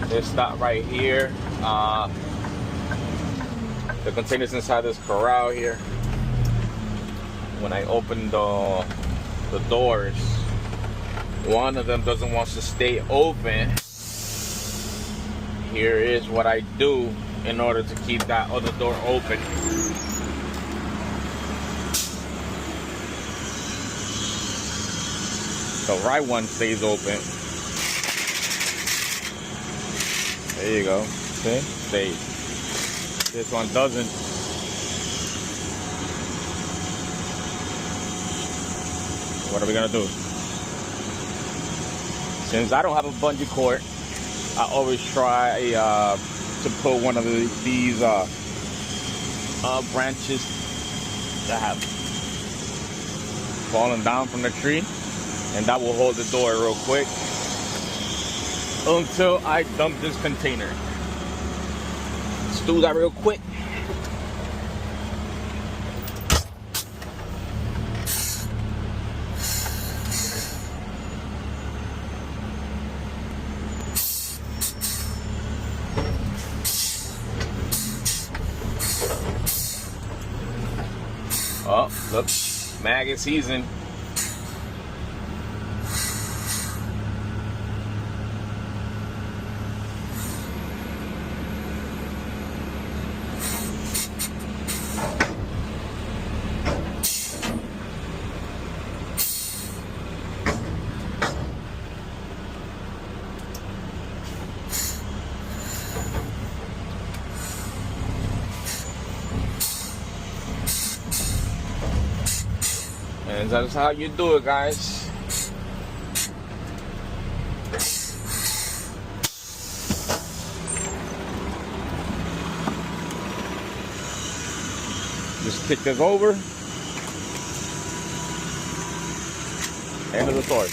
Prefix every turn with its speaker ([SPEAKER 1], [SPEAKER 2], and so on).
[SPEAKER 1] They stop right here. The containers inside this corral here. When I open the doors, one of them doesn't want to stay open. Here is what I do in order to keep that other door open. The right one stays open. There you go. See? Stays. This one doesn't. What are we gonna do? Since I don't have a bungee cord, I always try to put one of these branches that have fallen down from the tree, and that will hold the door real quick until I dump this container. Let's do that real quick. Oh, look, maggot season. And that's how you do it, guys. Just kick this over. End of the story.